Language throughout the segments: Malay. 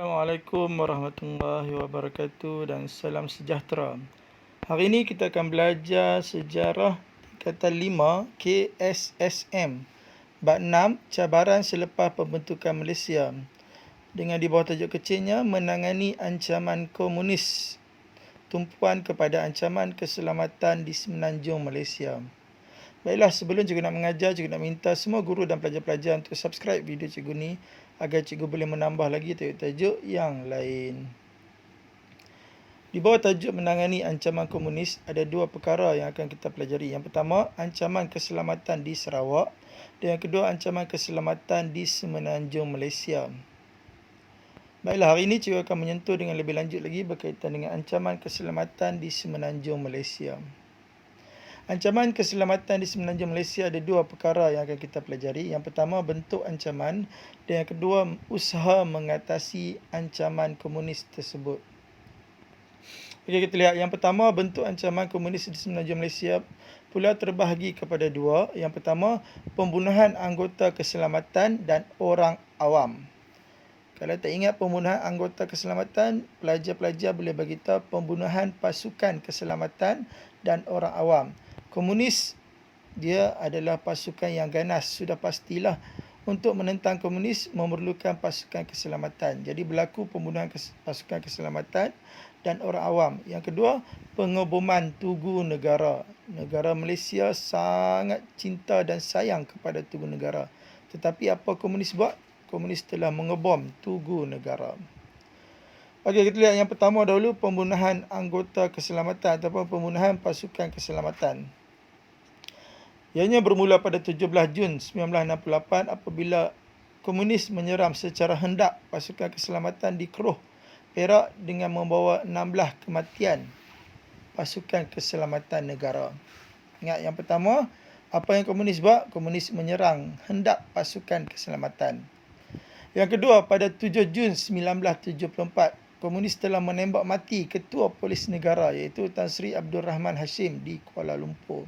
Assalamualaikum warahmatullahi wabarakatuh dan salam sejahtera. Hari ini kita akan belajar sejarah tingkatan 5 KSSM bab 6 cabaran selepas pembentukan Malaysia dengan di bawah tajuk kecilnya menangani ancaman komunis, tumpuan kepada ancaman keselamatan di Semenanjung Malaysia. Baiklah, sebelum cikgu nak mengajar, cikgu nak minta semua guru dan pelajar-pelajar untuk subscribe video cikgu ni agar cikgu boleh menambah lagi tajuk-tajuk yang lain. Di bawah tajuk menangani ancaman komunis, ada dua perkara yang akan kita pelajari. Yang pertama, ancaman keselamatan di Sarawak dan yang kedua, ancaman keselamatan di Semenanjung Malaysia. Baiklah, hari ini cikgu akan menyentuh dengan lebih lanjut lagi berkaitan dengan ancaman keselamatan di Semenanjung Malaysia. Ancaman keselamatan di Semenanjung Malaysia ada dua perkara yang akan kita pelajari. Yang pertama, bentuk ancaman dan yang kedua, usaha mengatasi ancaman komunis tersebut. Okey, kita lihat. Yang pertama, bentuk ancaman komunis di Semenanjung Malaysia pula terbahagi kepada dua. Yang pertama, pembunuhan anggota keselamatan dan orang awam. Kalau tak ingat pembunuhan anggota keselamatan, pelajar-pelajar boleh bagi tahu pembunuhan pasukan keselamatan dan orang awam. Komunis, dia adalah pasukan yang ganas. Sudah pastilah untuk menentang komunis memerlukan pasukan keselamatan. Jadi berlaku pembunuhan pasukan keselamatan dan orang awam. Yang kedua, pengeboman tugu negara. Negara Malaysia sangat cinta dan sayang kepada tugu negara. Tetapi apa komunis buat? Komunis telah mengebom tugu negara. Okey, kita lihat yang pertama dahulu, pembunuhan anggota keselamatan ataupun pembunuhan pasukan keselamatan. Ianya bermula pada 17 Jun 1968 apabila komunis menyeram secara hendak pasukan keselamatan di Keruh, Perak dengan membawa 16 kematian pasukan keselamatan negara. Ingat yang pertama, apa yang komunis buat? Komunis menyerang hendak pasukan keselamatan. Yang kedua, pada 7 Jun 1974, komunis telah menembak mati Ketua Polis Negara iaitu Tan Sri Abdul Rahman Hashim di Kuala Lumpur.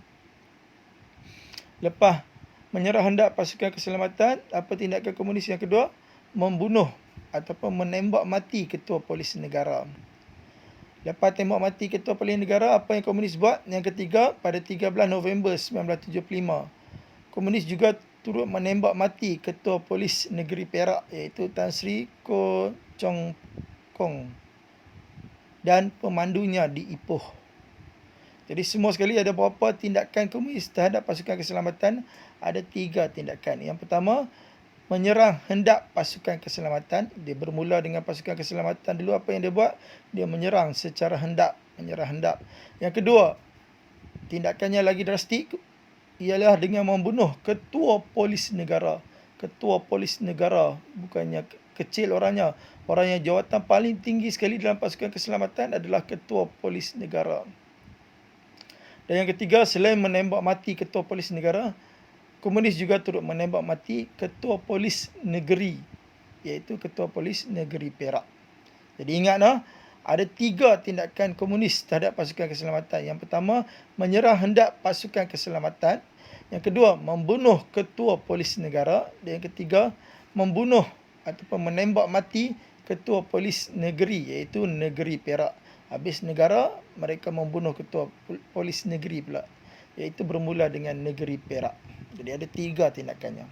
Lepas menyerah hendak pasukan keselamatan, apa tindakan komunis yang kedua? Membunuh ataupun menembak mati Ketua Polis Negara. Lepas tembak mati Ketua Polis Negara, apa yang komunis buat? Yang ketiga, pada 13 November 1975, komunis juga turut menembak mati Ketua Polis Negeri Perak iaitu Tan Sri Koh Chong Kong dan pemandunya di Ipoh. Jadi semua sekali ada berapa tindakan komunis terhadap pasukan keselamatan? Ada 3 tindakan. Yang pertama, menyerang hendak pasukan keselamatan. Dia bermula dengan pasukan keselamatan dulu. Apa yang dia buat? Dia menyerang secara hendak. Yang kedua, tindakannya lagi drastik ialah dengan membunuh Ketua Polis Negara. Ketua Polis Negara bukannya kecil orangnya. Orangnya jawatan paling tinggi sekali dalam pasukan keselamatan adalah Ketua Polis Negara. Dan yang ketiga, selain menembak mati Ketua Polis Negara, komunis juga turut menembak mati Ketua Polis Negeri, iaitu Ketua Polis Negeri Perak. Jadi ingatlah, ada 3 tindakan komunis terhadap pasukan keselamatan. Yang pertama, menyerang hendak pasukan keselamatan. Yang kedua, membunuh Ketua Polis Negara. Dan yang ketiga, membunuh ataupun menembak mati Ketua Polis Negeri, iaitu Negeri Perak. Habis negara, mereka membunuh Ketua Polis Negeri pula, iaitu bermula dengan Negeri Perak. Jadi ada 3 tindakannya.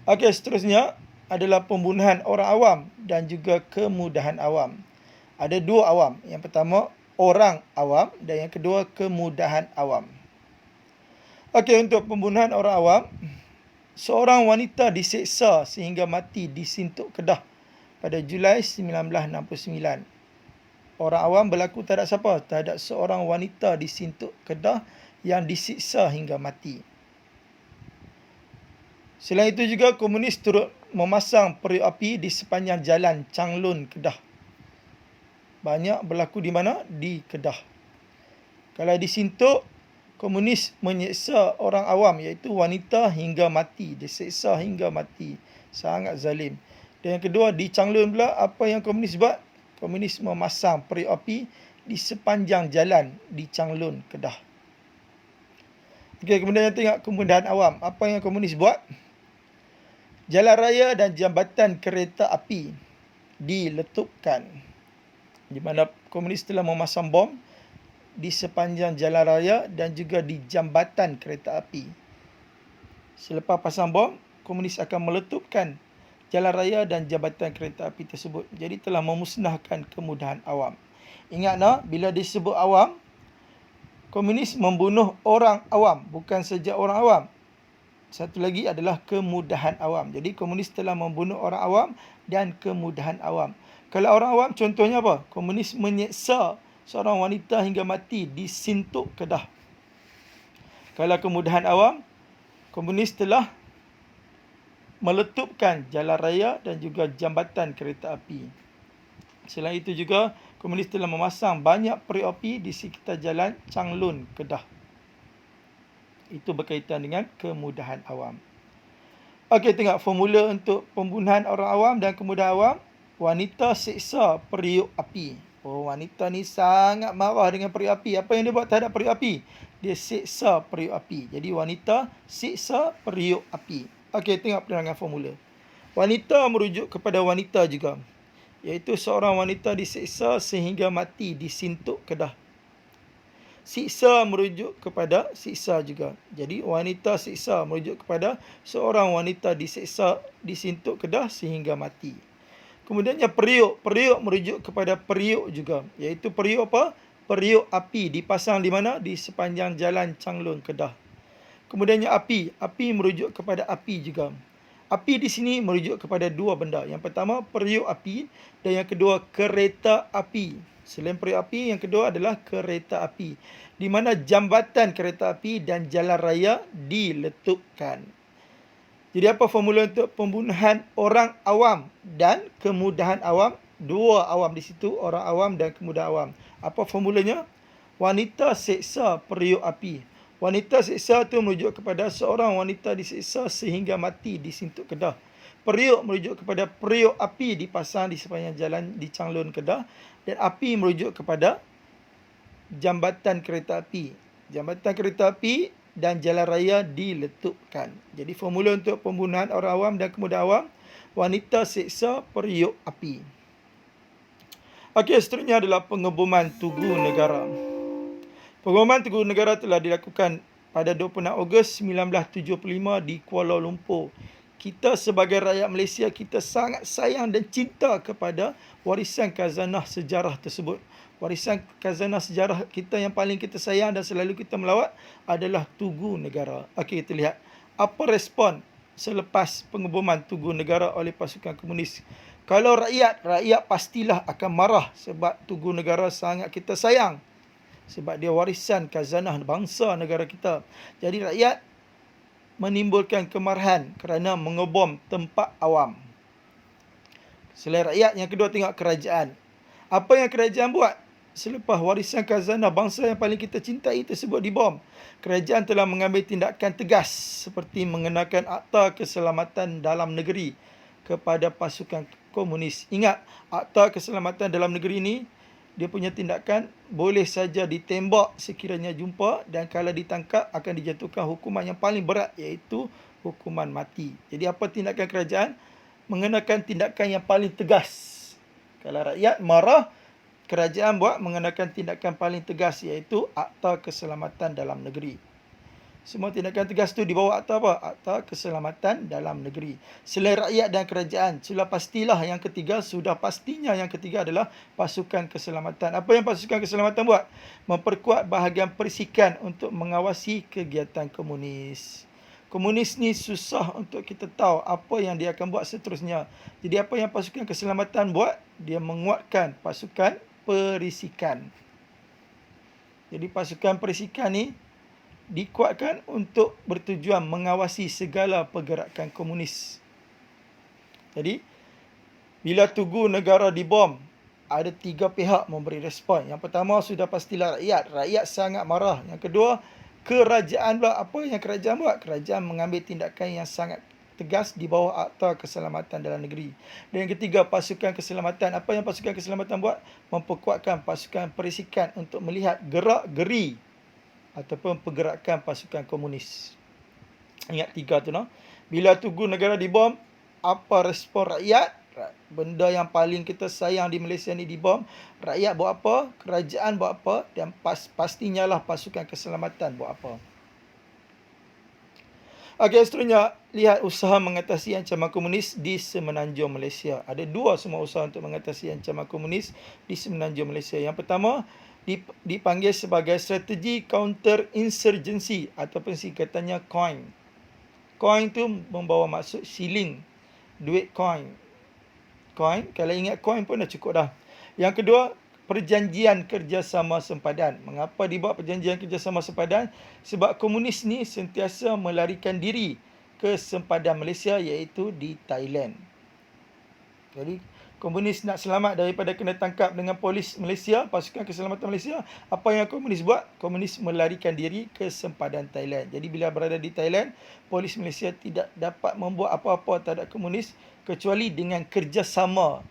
Okey, seterusnya adalah pembunuhan orang awam dan juga kemudahan awam. Ada 2 awam. Yang pertama, orang awam dan yang kedua, kemudahan awam. Okey, untuk pembunuhan orang awam, seorang wanita diseksa sehingga mati di Sintuk Kedah pada Julai 1969. Orang awam berlaku terhadap siapa? Terhadap seorang wanita di Sintuk Kedah yang disiksa hingga mati. Selain itu juga, komunis turut memasang periuk api di sepanjang jalan Changlun, Kedah. Banyak berlaku di mana? Di Kedah. Kalau di Sintuk, komunis menyeksa orang awam iaitu wanita hingga mati. Diseksa hingga mati. Sangat zalim. Dan yang kedua, di Changlun pula, apa yang komunis buat? Komunis memasang periuk api di sepanjang jalan di Changlun, Kedah. Okey, kemudian kita tengok kemudahan awam. Apa yang komunis buat? Jalan raya dan jambatan kereta api diletupkan. Di mana komunis telah memasang bom di sepanjang jalan raya dan juga di jambatan kereta api. Selepas pasang bom, komunis akan meletupkan jalan raya dan jambatan kereta api tersebut. Jadi telah memusnahkan kemudahan awam. Ingat bila disebut awam, komunis membunuh orang awam, bukan saja orang awam. Satu lagi adalah kemudahan awam. Jadi komunis telah membunuh orang awam dan kemudahan awam. Kalau orang awam contohnya apa? Komunis menyeksa seorang wanita hingga mati di Sintuk, Kedah. Kalau kemudahan awam, komunis telah meletupkan jalan raya dan juga jambatan kereta api. Selain itu juga, komunis telah memasang banyak peri api di sekitar jalan Changlun, Kedah. Itu berkaitan dengan kemudahan awam. Okey, tengok formula untuk pembunuhan orang awam dan kemudahan awam. Wanita seksa periuk api. Oh, wanita ni sangat marah dengan periuk api. Apa yang dia buat terhadap periuk api? Dia seksa periuk api. Jadi wanita seksa periuk api. Okey, tengok penerangan formula. Wanita merujuk kepada wanita juga, iaitu seorang wanita diseksa sehingga mati di Sintuk, Kedah. Siksa merujuk kepada siksa juga. Jadi wanita siksa merujuk kepada seorang wanita disiksa di Sintuk, Kedah sehingga mati. Kemudiannya periuk. Periuk merujuk kepada periuk juga, iaitu periuk apa? Periuk api dipasang di mana? Di sepanjang jalan Changlun, Kedah. Kemudiannya api. Api merujuk kepada api juga. Api di sini merujuk kepada dua benda. Yang pertama periuk api dan yang kedua kereta api. Selain periuk api, yang kedua adalah kereta api, di mana jambatan kereta api dan jalan raya diletupkan. Jadi apa formula untuk pembunuhan orang awam dan kemudahan awam? Dua awam di situ, orang awam dan kemudahan awam. Apa formulanya? Wanita seksa periuk api. Wanita seksa itu merujuk kepada seorang wanita diseksa sehingga mati di Sintuk, Kedah. Periuk merujuk kepada periuk api dipasang di sepanjang jalan di Changlun, Kedah. Dan api merujuk kepada jambatan kereta api. Jambatan kereta api dan jalan raya diletupkan. Jadi formula untuk pembunuhan orang awam dan kemudahan awam: wanita seksa periuk api. Okey, seterusnya adalah pengeboman Tugu Negara. Pengeboman Tugu Negara telah dilakukan pada 26 Ogos 1975 di Kuala Lumpur. Kita sebagai rakyat Malaysia, kita sangat sayang dan cinta kepada warisan khazanah sejarah tersebut. Warisan khazanah sejarah kita yang paling kita sayang dan selalu kita melawat adalah Tugu Negara. Okey, kita lihat apa respon selepas pengeboman Tugu Negara oleh pasukan komunis. Kalau rakyat pastilah akan marah sebab Tugu Negara sangat kita sayang, sebab dia warisan khazanah bangsa negara kita. Jadi rakyat menimbulkan kemarahan kerana mengebom tempat awam. Selain rakyat, yang kedua tengok kerajaan. Apa yang kerajaan buat selepas warisan khazanah bangsa yang paling kita cintai tersebut dibom? Kerajaan telah mengambil tindakan tegas seperti mengenakan Akta Keselamatan Dalam Negeri kepada pasukan komunis. Ingat, Akta Keselamatan Dalam Negeri ini, dia punya tindakan boleh saja ditembak sekiranya jumpa, dan kalau ditangkap akan dijatuhkan hukuman yang paling berat, iaitu hukuman mati. Jadi apa tindakan kerajaan? Mengenakan tindakan yang paling tegas. Kalau rakyat marah, kerajaan buat mengenakan tindakan paling tegas, iaitu Akta Keselamatan Dalam Negeri. Semua tindakan tegas tu di bawah akta apa? Akta Keselamatan Dalam Negeri. Selain rakyat dan kerajaan, sudah pastilah yang ketiga, sudah pastinya yang ketiga adalah pasukan keselamatan. Apa yang pasukan keselamatan buat? Memperkuat bahagian perisikan untuk mengawasi kegiatan komunis. Komunis ni susah untuk kita tahu apa yang dia akan buat seterusnya. Jadi apa yang pasukan keselamatan buat? Dia menguatkan pasukan perisikan. Jadi pasukan perisikan ni dikuatkan untuk bertujuan mengawasi segala pergerakan komunis. Jadi, bila Tugu Negara dibom, ada tiga pihak memberi respon. Yang pertama, sudah pastilah rakyat. Rakyat sangat marah. Yang kedua, kerajaan pula. Apa yang kerajaan buat? Kerajaan mengambil tindakan yang sangat tegas di bawah Akta Keselamatan Dalam Negeri. Dan yang ketiga, pasukan keselamatan. Apa yang pasukan keselamatan buat? Memperkuatkan pasukan perisikan untuk melihat gerak-geri ataupun pergerakan pasukan komunis. Ingat tiga tu, no? Bila Tugu Negara dibom, apa respon rakyat? Benda yang paling kita sayang di Malaysia ni dibom. Rakyat buat apa? Kerajaan buat apa? Dan pastinya lah pasukan keselamatan buat apa. Okey, seterusnya, lihat usaha mengatasi ancaman komunis di semenanjung Malaysia. Ada dua semua usaha untuk mengatasi ancaman komunis di semenanjung Malaysia. Yang pertama, dipanggil sebagai strategi counter-insurgency ataupun singkatannya COIN. COIN tu membawa maksud shilling, duit coin. COIN, kalau ingat COIN pun dah cukup dah. Yang kedua, perjanjian kerjasama sempadan. Mengapa dibuat perjanjian kerjasama sempadan? Sebab komunis ni sentiasa melarikan diri ke sempadan Malaysia, iaitu di Thailand. Jadi komunis nak selamat daripada kena tangkap dengan polis Malaysia, pasukan keselamatan Malaysia. Apa yang komunis buat? Komunis melarikan diri ke sempadan Thailand. Jadi bila berada di Thailand, polis Malaysia tidak dapat membuat apa-apa terhadap komunis kecuali dengan kerjasama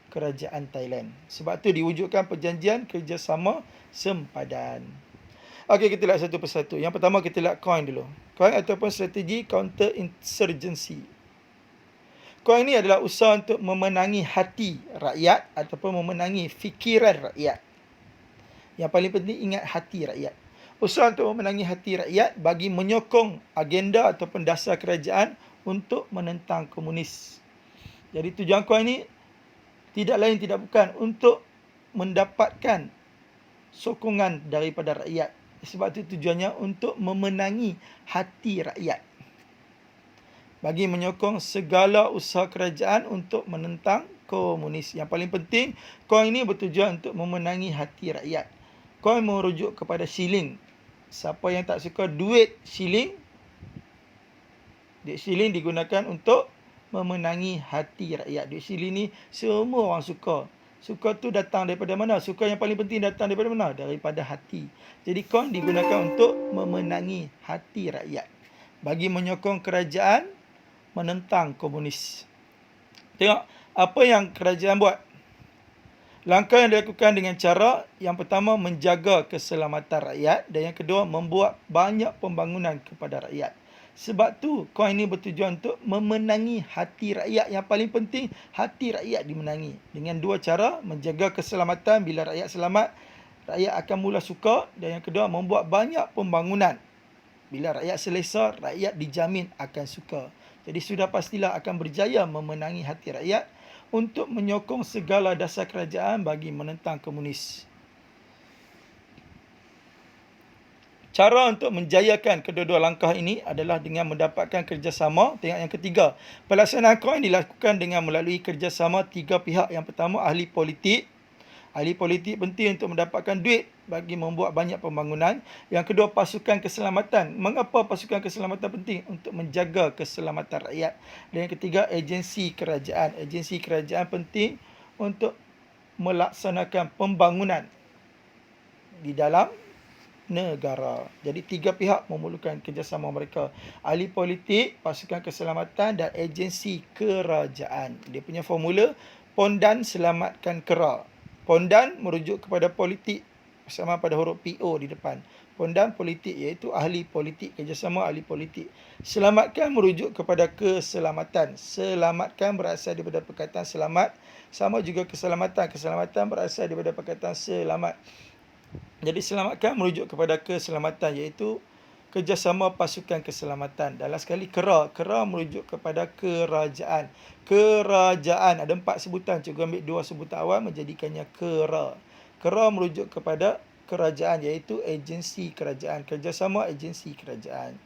kerajaan Thailand. Sebab tu diwujudkan perjanjian kerjasama sempadan. Okey, kita lihat satu persatu. Yang pertama kita lihat COIN dulu. COIN ataupun strategi counter-insurgency. COIN ini adalah usaha untuk memenangi hati rakyat ataupun memenangi fikiran rakyat. Yang paling penting ingat hati rakyat. Usaha untuk memenangi hati rakyat bagi menyokong agenda ataupun dasar kerajaan untuk menentang komunis. Jadi tujuan COIN ini tidak lain tidak bukan untuk mendapatkan sokongan daripada rakyat. Sebab itu tujuannya untuk memenangi hati rakyat. Bagi menyokong segala usaha kerajaan untuk menentang komunis. Yang paling penting, COIN ini bertujuan untuk memenangi hati rakyat. COIN merujuk kepada shilling. Siapa yang tak suka duit shilling digunakan untuk memenangi hati rakyat. Duit shilling ni semua orang suka. Suka tu datang daripada mana? Suka yang paling penting datang daripada mana? Daripada hati. Jadi COIN digunakan untuk memenangi hati rakyat. Bagi menyokong kerajaan menentang komunis. Tengok apa yang kerajaan buat. Langkah yang dilakukan dengan cara yang pertama menjaga keselamatan rakyat dan yang kedua membuat banyak pembangunan kepada rakyat. Sebab tu COIN ini bertujuan untuk memenangi hati rakyat. Yang paling penting hati rakyat dimenangi. Dengan dua cara, menjaga keselamatan. Bila rakyat selamat, rakyat akan mula suka. Dan yang kedua, membuat banyak pembangunan. Bila rakyat selesa, rakyat dijamin akan suka. Jadi sudah pastilah akan berjaya memenangi hati rakyat untuk menyokong segala dasar kerajaan bagi menentang komunis. Cara untuk menjayakan kedua-dua langkah ini adalah dengan mendapatkan kerjasama. Tengok yang ketiga. Pelaksanaan COIN dilakukan dengan melalui kerjasama tiga pihak. Yang pertama, ahli politik. Ahli politik penting untuk mendapatkan duit bagi membuat banyak pembangunan. Yang kedua, pasukan keselamatan. Mengapa pasukan keselamatan penting? Untuk menjaga keselamatan rakyat. Dan yang ketiga, agensi kerajaan. Agensi kerajaan penting untuk melaksanakan pembangunan di dalam negara. Jadi tiga pihak memerlukan kerjasama mereka. Ahli politik, pasukan keselamatan dan agensi kerajaan. Dia punya formula, Pondan selamatkan kera. Pondan merujuk kepada politik bersama pada huruf PO di depan. Pondan politik iaitu ahli politik, kerjasama ahli politik. Selamatkan merujuk kepada keselamatan. Selamatkan berasal daripada perkataan selamat. Sama juga keselamatan. Keselamatan berasal daripada perkataan selamat. Jadi selamatkan merujuk kepada keselamatan iaitu kerjasama pasukan keselamatan. Dalam sekali kera merujuk kepada kerajaan. Kerajaan ada 4 sebutan. Cikgu ambil 2 sebutan awal menjadikannya kera. Kera merujuk kepada kerajaan iaitu agensi kerajaan. Kerjasama agensi kerajaan.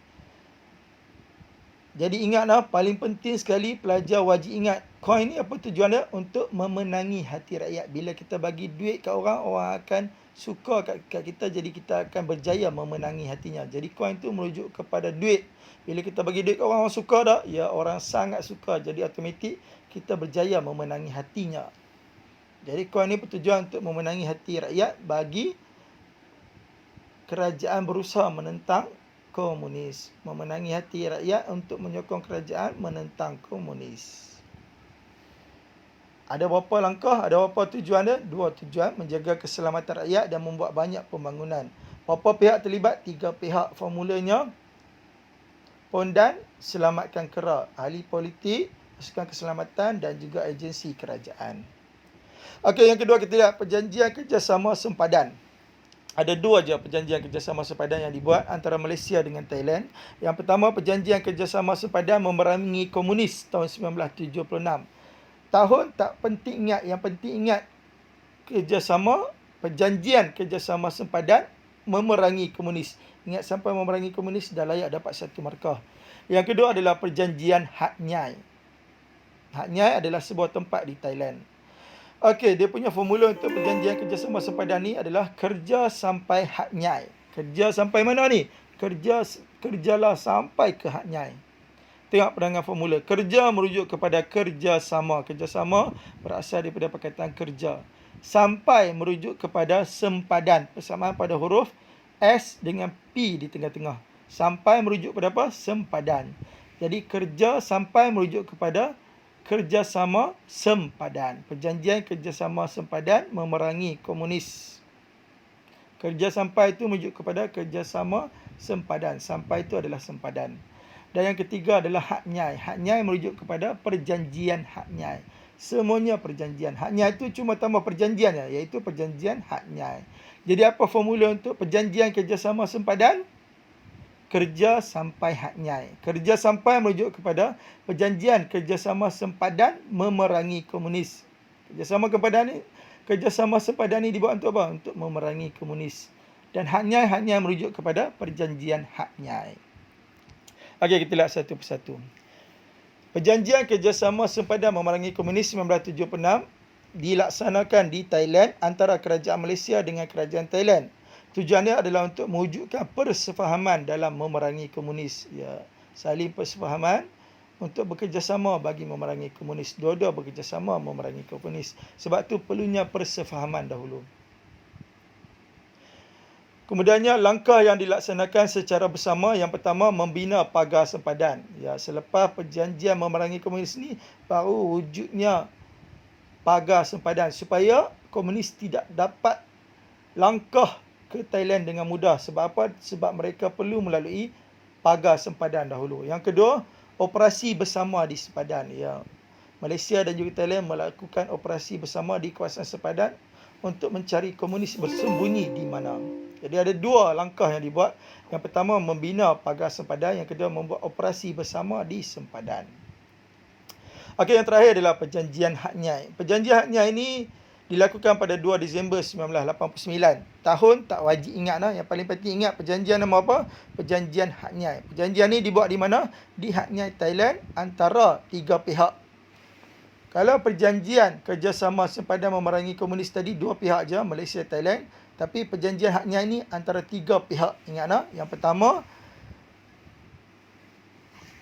Jadi ingatlah, paling penting sekali pelajar wajib ingat. COIN ni apa tujuannya? Untuk memenangi hati rakyat. Bila kita bagi duit kat orang, orang akan suka kat kita. Jadi kita akan berjaya memenangi hatinya. Jadi COIN tu merujuk kepada duit. Bila kita bagi duit kat orang, orang suka tak? Ya, orang sangat suka. Jadi automatik kita berjaya memenangi hatinya. Jadi COIN ni bertujuan untuk memenangi hati rakyat bagi kerajaan berusaha menentang komunis. Memenangi hati rakyat untuk menyokong kerajaan menentang komunis. Ada berapa langkah? Ada berapa tujuan dia? 2 tujuan. Menjaga keselamatan rakyat dan membuat banyak pembangunan. Berapa pihak terlibat? 3 pihak. Formulanya, Pondan selamatkan kera. Ahli politik, pasukan keselamatan dan juga agensi kerajaan. Okey, yang kedua kita lihat perjanjian kerjasama sempadan. Ada dua je perjanjian kerjasama sempadan yang dibuat antara Malaysia dengan Thailand. Yang pertama, perjanjian kerjasama sempadan memerangi komunis tahun 1976. Tahun tak penting ingat, yang penting ingat perjanjian kerjasama sempadan memerangi komunis. Ingat, sampai memerangi komunis dah layak dapat satu markah. Yang kedua adalah perjanjian Hat Nyai. Hat Nyai adalah sebuah tempat di Thailand. Okey, dia punya formula untuk perjanjian kerjasama sempadan ni adalah kerja sampai Hat Nyai. Kerja sampai mana ni? Kerjalah sampai ke Hat Nyai. Tengok perangan formula. Kerja merujuk kepada kerjasama. Kerjasama berasal daripada perkataan kerja. Sampai merujuk kepada sempadan. Persamaan pada huruf S dengan P di tengah-tengah. Sampai merujuk kepada apa? Sempadan. Jadi kerja sampai merujuk kepada kerjasama sempadan. Perjanjian kerjasama sempadan memerangi komunis. Kerja sampai itu merujuk kepada kerjasama sempadan. Sampai itu adalah sempadan. Dan yang ketiga adalah Hat Nyai. Hat Nyai merujuk kepada perjanjian Hat Nyai. Semuanya perjanjian. Hat Nyai itu cuma tambah perjanjian, iaitu perjanjian Hat Nyai. Jadi apa formula untuk perjanjian kerjasama sempadan? Kerja sampai Hat Nyai. Kerja sampai merujuk kepada perjanjian kerjasama sempadan memerangi komunis. Kerjasama sempadan ni dibuat untuk apa? Untuk memerangi komunis. Dan Hat Nyai merujuk kepada perjanjian Hat Nyai. Okey, kita lihat satu persatu. Perjanjian kerjasama sempadan memerangi komunis 1976 dilaksanakan di Thailand antara kerajaan Malaysia dengan kerajaan Thailand. Tujuannya adalah untuk mewujudkan persefahaman dalam memerangi komunis. Ya, saling persefahaman untuk bekerjasama bagi memerangi komunis. Dua-dua bekerjasama memerangi komunis. Sebab tu perlunya persefahaman dahulu. Kemudiannya langkah yang dilaksanakan secara bersama, yang pertama membina pagar sempadan. Ya, selepas perjanjian memerangi komunis ni baru wujudnya pagar sempadan supaya komunis tidak dapat langkah ke Thailand dengan mudah. Sebab apa? Sebab mereka perlu melalui pagar sempadan dahulu. Yang kedua, operasi bersama di sempadan. Ya, Malaysia dan juga Thailand melakukan operasi bersama di kawasan sempadan untuk mencari komunis bersembunyi di mana. Jadi ada dua langkah yang dibuat. Yang pertama, membina pagar sempadan. Yang kedua, membuat operasi bersama di sempadan. Okey, yang terakhir adalah perjanjian Hat Nyai. Perjanjian Hat Nyai ini dilakukan pada 2 Disember 1989. Tahun tak wajib ingat lah. Yang paling penting ingat perjanjian nama apa? Perjanjian Hat Nyai. Perjanjian ni dibuat di mana? Di Hat Nyai, Thailand, antara tiga pihak. Kalau perjanjian kerjasama sempadan memerangi komunis tadi, dua pihak je, Malaysia, Thailand. Tapi perjanjian Hat Nyai ni antara tiga pihak. Ingat tak? Yang pertama,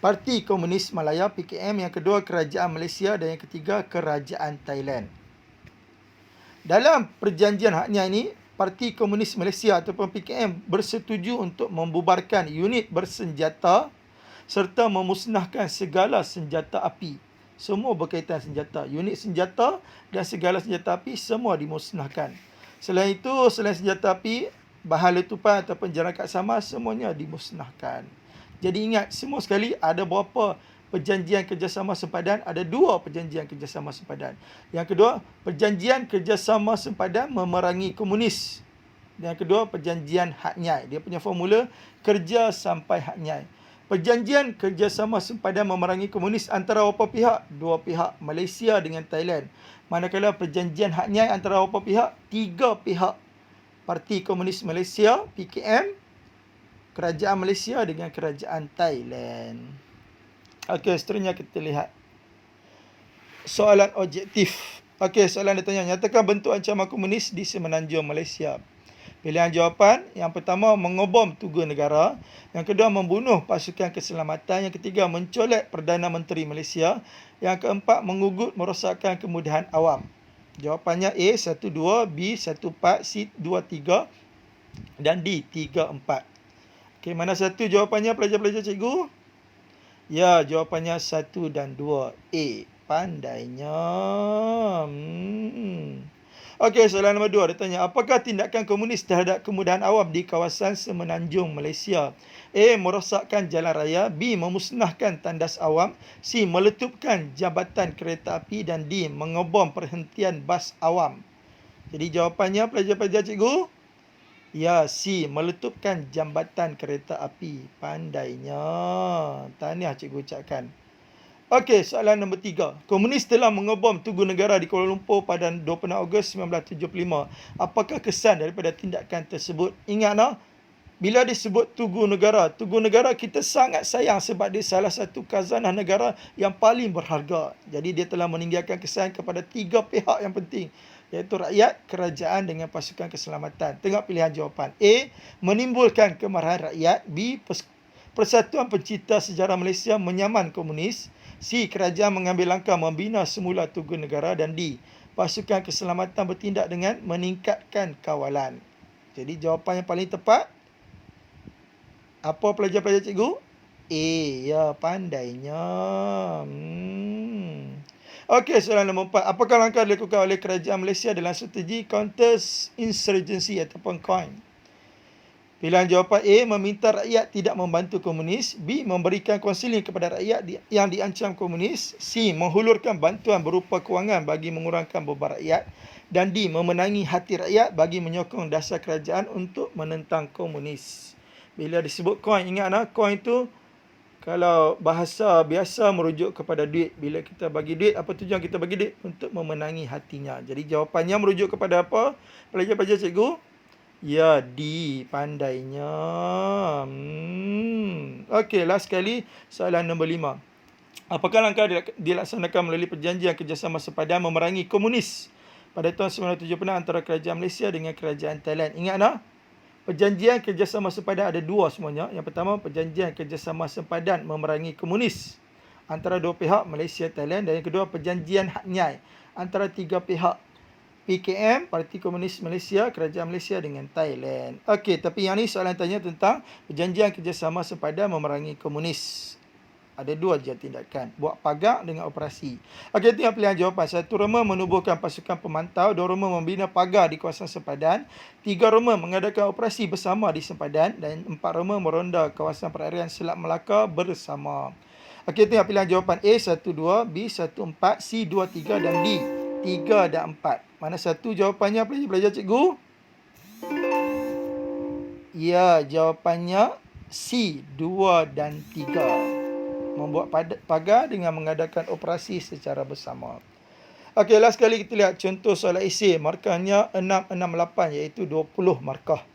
Parti Komunis Malaya, PKM. Yang kedua, Kerajaan Malaysia. Dan yang ketiga, Kerajaan Thailand. Dalam perjanjian Hat Nyai ni, Parti Komunis Malaysia ataupun PKM bersetuju untuk membubarkan unit bersenjata serta memusnahkan segala senjata api. Semua berkaitan senjata. Unit senjata dan segala senjata api semua dimusnahkan. Selain itu, selain senjata api, bahan letupan ataupun jangka sama semuanya dimusnahkan. Jadi ingat, semua sekali ada berapa perjanjian kerjasama sempadan? Ada dua perjanjian kerjasama sempadan. Yang kedua, perjanjian kerjasama sempadan memerangi komunis. Dan yang kedua, perjanjian Hat Nyai. Dia punya formula kerja sampai Hat Nyai. Perjanjian kerjasama sempadan memerangi komunis antara berapa pihak? Dua pihak, Malaysia dengan Thailand. Manakala perjanjian Hat Nyai antara berapa pihak? Tiga pihak. Parti Komunis Malaysia, PKM, Kerajaan Malaysia dengan Kerajaan Thailand. Okey, seterusnya kita lihat soalan objektif. Okey, soalan dia tanya, nyatakan bentuk ancaman komunis di Semenanjung Malaysia. Pilihan jawapan, yang pertama mengobom tugu negara, yang kedua membunuh pasukan keselamatan, yang ketiga mencolek Perdana Menteri Malaysia, yang keempat mengugut merosakkan kemudahan awam. Jawapannya A 1-2, B 1-4, C 2-3 dan D 3-4. Okey, mana satu jawapannya pelajar-pelajar cikgu? Ya, jawapannya 1 dan 2. A. Pandainya. Okey, soalan nombor 2 dia tanya, apakah tindakan komunis terhadap kemudahan awam di kawasan semenanjung Malaysia? A. Merosakkan jalan raya. B. Memusnahkan tandas awam. C. Meletupkan jambatan kereta api. Dan D. Mengebom perhentian bas awam. Jadi jawapannya pelajar-pelajar cikgu? Ya, C. Meletupkan jambatan kereta api. Pandainya. Tahniah cikgu ucapkan. Okey, soalan nombor 3. Komunis telah mengebom Tugu Negara di Kuala Lumpur pada 26 Ogos 1975. Apakah kesan daripada tindakan tersebut? Ingat nak, bila disebut Tugu Negara kita sangat sayang sebab dia salah satu khazanah negara yang paling berharga. Jadi dia telah meninggalkan kesan kepada 3 pihak yang penting, iaitu rakyat, kerajaan dengan pasukan keselamatan. Tengok pilihan jawapan. A. Menimbulkan kemarahan rakyat. B. Persatuan Pencinta Sejarah Malaysia menyaman komunis. C. Kerajaan mengambil langkah membina semula Tugu Negara. Dan D. Pasukan keselamatan bertindak dengan meningkatkan kawalan. Jadi jawapan yang paling tepat, apa pelajar-pelajar cikgu? A. Ya, pandainya. Okey, soalan nombor 4. Apakah langkah dilakukan oleh kerajaan Malaysia dalam strategi counter-insurgency ataupun COIN? Pilihan jawapan A. Meminta rakyat tidak membantu komunis. B. Memberikan kaunseling kepada rakyat yang diancam komunis. C. Menghulurkan bantuan berupa kewangan bagi mengurangkan beban rakyat. Dan D. Memenangi hati rakyat bagi menyokong dasar kerajaan untuk menentang komunis. Bila disebut coin, ingat nak, coin tu kalau bahasa biasa merujuk kepada duit. Bila kita bagi duit, apa tujuan kita bagi duit? Untuk memenangi hatinya. Jadi jawapannya merujuk kepada apa? Pelajar-pelajar cikgu? Ya, D. Pandainya. Okey, last sekali soalan nombor 5. Apakah langkah dilaksanakan melalui perjanjian kerjasama sepadan memerangi komunis pada tahun 1976 antara kerajaan Malaysia dengan kerajaan Thailand? Ingat tak? Perjanjian kerjasama sepadan ada 2 semuanya. Yang pertama, perjanjian kerjasama sepadan memerangi komunis antara 2 pihak, Malaysia, Thailand. Dan yang kedua, perjanjian Hat Nyai antara 3 pihak, PKM, Parti Komunis Malaysia, Kerajaan Malaysia dengan Thailand. Okey, tapi yang ni soalan tanya tentang perjanjian kerjasama sepadan memerangi komunis. Ada 2 je tindakan, buat pagar dengan operasi. Okey, tengok pilihan jawapan. 1 Roma menubuhkan pasukan pemantau. 2 Roma membina pagar di kawasan sempadan. 3 Roma mengadakan operasi bersama di sempadan. Dan 4 Roma meronda kawasan perairan Selat Melaka bersama. Okey, tengok pilihan jawapan. A 1, 2, B 1, 4, C 2, 3 dan D 3 dan 4. Mana satu jawapannya pelajar-pelajar cikgu? Ya, jawapannya C 2 dan 3. Membuat pagar dengan mengadakan operasi secara bersama. Okey, last sekali kita lihat contoh soalan esei. Markahnya 668, iaitu 20 markah.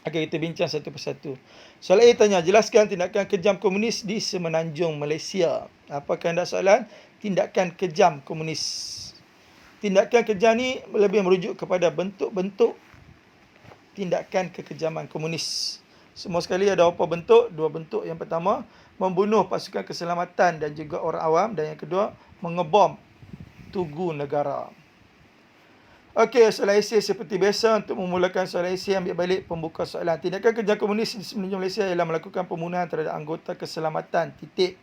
Okey, kita bincang satu persatu. Soalan A tanya, jelaskan tindakan kejam komunis di semenanjung Malaysia. Apa kehendak soalan? Tindakan kejam komunis. Tindakan kejam ni lebih merujuk kepada bentuk-bentuk tindakan kekejaman komunis. Semua sekali ada apa bentuk? 2 bentuk. Yang pertama, membunuh pasukan keselamatan dan juga orang awam. Dan yang kedua, mengebom Tugu Negara. Okey, soalan esei seperti biasa. Untuk memulakan soalan esei, ambil balik pembuka soalan. Tindakan kejam komunis di semenanjung Malaysia ialah melakukan pembunuhan terhadap anggota keselamatan. Titik.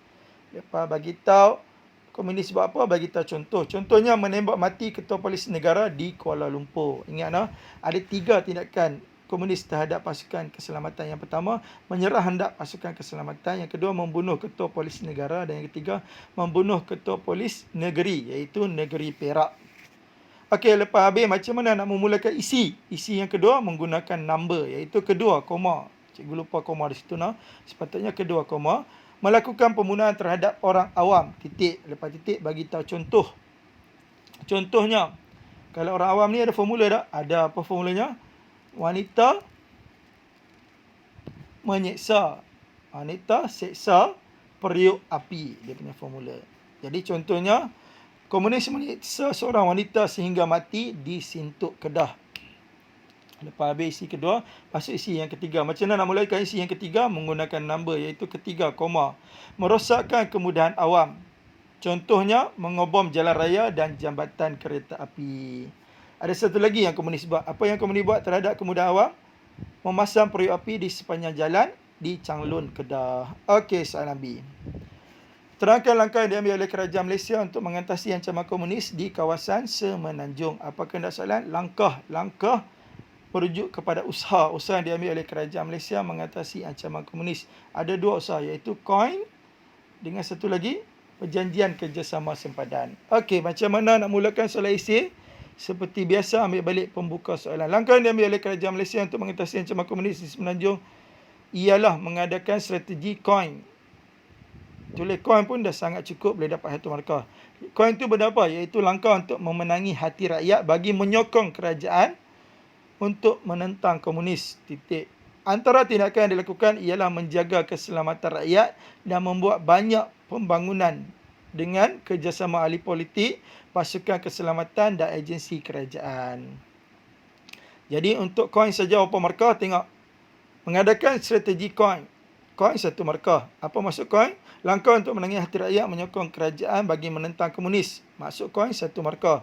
Lepas bagi tahu komunis buat apa, bagi tahu contoh. Contohnya menembak mati ketua polis negara di Kuala Lumpur. Ingat nah, ada 3 tindakan komunis terhadap pasukan keselamatan. Yang pertama, menyerah hendak pasukan keselamatan. Yang kedua, membunuh ketua polis negara. Dan yang ketiga, membunuh ketua polis negeri, iaitu Negeri Perak. Okey, lepas habis macam mana nak memulakan isi? Isi yang kedua menggunakan number, iaitu kedua koma. Cikgu lupa koma di situ nah. Sepatutnya kedua koma. Melakukan pembunuhan terhadap orang awam. Titik. Lepas titik bagi tahu contoh. Contohnya, kalau orang awam ni ada formula tak? Ada. Apa formulanya? Wanita menyeksa. Wanita seksa periuk api. Dia punya formula. Jadi contohnya, komunis menyeksa seorang wanita sehingga mati di Sintuk Kedah. Lepas habis isi kedua, masuk isi yang ketiga. Macam mana nak mulakan isi yang ketiga? Menggunakan number, iaitu ketiga koma. Merosakkan kemudahan awam. Contohnya, mengebom jalan raya dan jambatan kereta api. Ada satu lagi yang komunis buat. Apa yang komunis buat terhadap kemudahan awam? Memasang periuk api di sepanjang jalan di Changlun, Kedah. Okey, soalan B. Terangkan langkah yang diambil oleh kerajaan Malaysia untuk mengatasi ancaman komunis di kawasan Semenanjung. Apa kehendak soalan? Langkah merujuk kepada usaha yang diambil oleh kerajaan Malaysia mengatasi ancaman komunis. Ada dua usaha, iaitu COIN dengan satu lagi perjanjian kerjasama sempadan. Okey, macam mana nak mulakan soalan esei? Seperti biasa, ambil balik pembuka soalan. Langkah yang diambil oleh kerajaan Malaysia untuk mengatasi ancaman komunis di Semenanjung ialah mengadakan strategi COIN. Tulis COIN pun dah sangat cukup, boleh dapat 1 markah. COIN itu berapa? Iaitu langkah untuk memenangi hati rakyat bagi menyokong kerajaan untuk menentang komunis. Titik. Antara tindakan yang dilakukan ialah menjaga keselamatan rakyat dan membuat banyak pembangunan dengan kerjasama ahli politik, pasukan keselamatan dan agensi kerajaan. Jadi untuk COIN saja berapa markah? Tengok. Mengadakan strategi COIN. COIN 1 markah. Apa maksud COIN? Langkah untuk menangani hati rakyat menyokong kerajaan bagi menentang komunis. Maksud COIN 1 markah.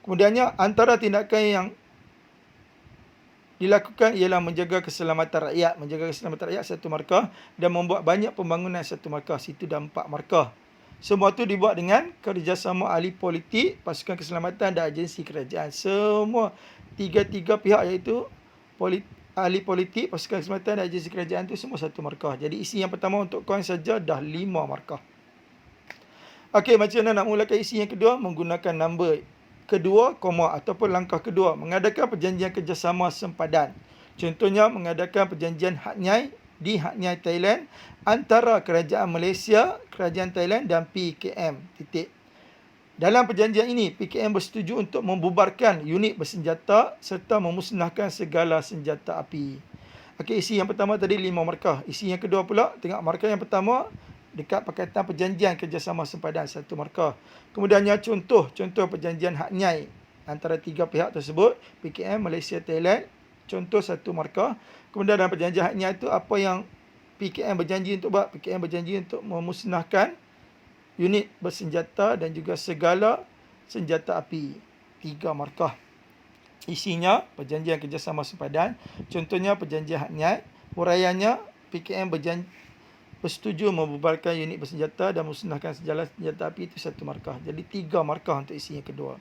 Kemudiannya antara tindakan yang dilakukan ialah menjaga keselamatan rakyat. Menjaga keselamatan rakyat 1 markah dan membuat banyak pembangunan 1 markah. Situ dah 4 markah. Semua tu dibuat dengan kerjasama ahli politik, pasukan keselamatan dan agensi kerajaan. Semua tiga-tiga pihak iaitu ahli politik, pasukan keselamatan dan agensi kerajaan tu semua 1 markah. Jadi isi yang pertama untuk COIN saja dah 5 markah. Okey, macam mana nak mulakan isi yang kedua? Menggunakan number kedua, koma ataupun langkah kedua. Mengadakan perjanjian kerjasama sempadan. Contohnya mengadakan perjanjian Hat Nyai di Hat Nyai, Thailand antara kerajaan Malaysia, kerajaan Thailand dan PKM. Titik. Dalam perjanjian ini, PKM bersetuju untuk membubarkan unit bersenjata serta memusnahkan segala senjata api. Okey, isi yang pertama tadi 5 markah. Isi yang kedua pula, tengok markah yang pertama dekat perkataan perjanjian kerjasama sempadan 1 markah. Kemudiannya contoh perjanjian Hat Nyai antara 3 pihak tersebut, PKM, Malaysia, Thailand, contoh 1 markah. Kemudian dalam perjanjian Hat Nyai itu apa yang PKM berjanji untuk buat? PKM berjanji untuk memusnahkan unit bersenjata dan juga segala senjata api. 3 markah. Isinya perjanjian kerjasama sempadan. Contohnya perjanjian Hat Nyai. Huraiannya PKM bersetuju membubarkan unit bersenjata dan memusnahkan segala senjata api, itu 1 markah. Jadi 3 markah untuk isi yang kedua.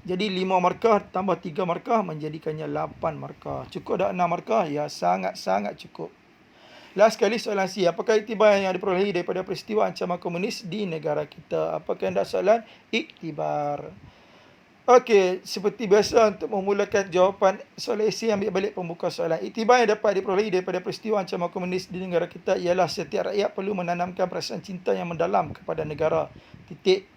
Jadi 5 markah tambah 3 markah menjadikannya 8 markah. Cukup dah 6 markah? Ya, sangat-sangat cukup. Last sekali soalan C. Apakah iktibar yang diperolehi daripada peristiwa ancaman komunis di negara kita? Apakah anda soalan? Iktibar. Okey, seperti biasa untuk memulakan jawapan soalan esei, ambil balik pembuka soalan. Iktibar yang dapat diperolehi daripada peristiwa ancaman komunis di negara kita ialah setiap rakyat perlu menanamkan perasaan cinta yang mendalam kepada negara. Titik.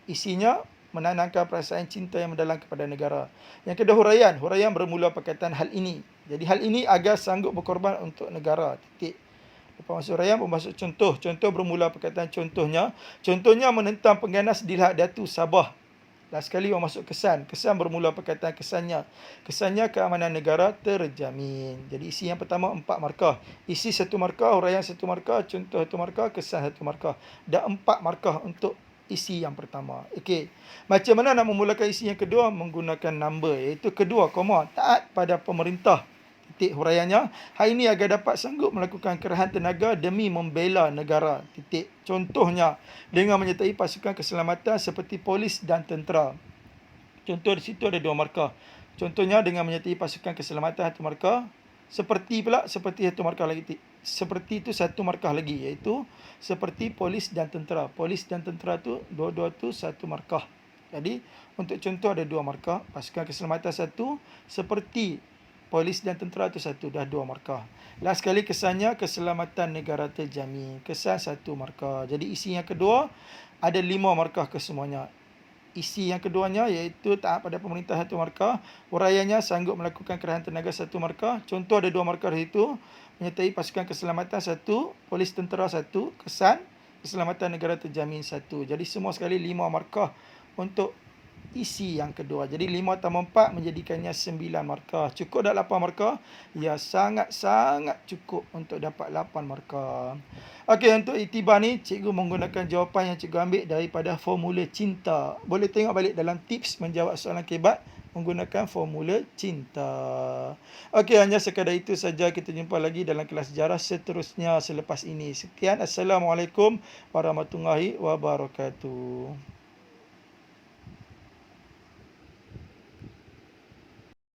Isinya menanamkan perasaan cinta yang mendalam kepada negara. Yang kedua, huraian. Huraian bermula perkataan hal ini. Jadi hal ini agar sanggup berkorban untuk negara. Titik. Lepas masuk huraian, bermaksud contoh. Contoh bermula perkataan contohnya. Contohnya menentang pengganas di Lahad Datu, Sabah. Last sekali bermaksud kesan. Kesan bermula perkataan kesannya. Kesannya keamanan negara terjamin. Jadi isi yang pertama 4 markah. Isi 1 markah, huraian 1 markah, contoh 1 markah, kesan 1 markah. Dah 4 markah untuk isi yang pertama. Okey. Macam mana nak memulakan isi yang kedua? Menggunakan number, iaitu kedua, koma, taat pada pemerintah. Titik. Huraiannya, hal ini agar dapat sanggup melakukan kerahan tenaga demi membela negara. Titik. Contohnya, dengan menyertai pasukan keselamatan seperti polis dan tentera. Contoh di situ ada 2 markah. Contohnya dengan menyertai pasukan keselamatan 1 markah. Seperti 1 markah lagi. Seperti itu 1 markah lagi, iaitu seperti polis dan tentera. Polis dan tentera tu dua-dua tu 1 markah. Jadi untuk contoh ada 2 markah. Pasukan keselamatan 1, seperti polis dan tentera tu 1, dah 2 markah. Last sekali kesannya keselamatan negara terjamin. Kesan 1 markah. Jadi isi yang kedua ada 5 markah kesemuanya. Isi yang keduanya iaitu taat pada pemerintah 1 markah. Huraiannya sanggup melakukan kerahan tenaga 1 markah. Contoh ada 2 markah dari itu. Menyertai pasukan keselamatan 1, polis tentera 1, kesan keselamatan negara terjamin 1. Jadi semua sekali 5 markah untuk isi yang kedua. Jadi 5 tambah 4 menjadikannya 9 markah. Cukup dah 8 markah? Ya, sangat-sangat cukup untuk dapat 8 markah. Okey, untuk iktibar ni cikgu menggunakan jawapan yang cikgu ambil daripada formula cinta. Boleh tengok balik dalam tips menjawab soalan kebat menggunakan formula cinta. Okey, hanya sekadar itu saja. Kita jumpa lagi dalam kelas sejarah seterusnya selepas ini. Sekian, Assalamualaikum warahmatullahi wabarakatuh.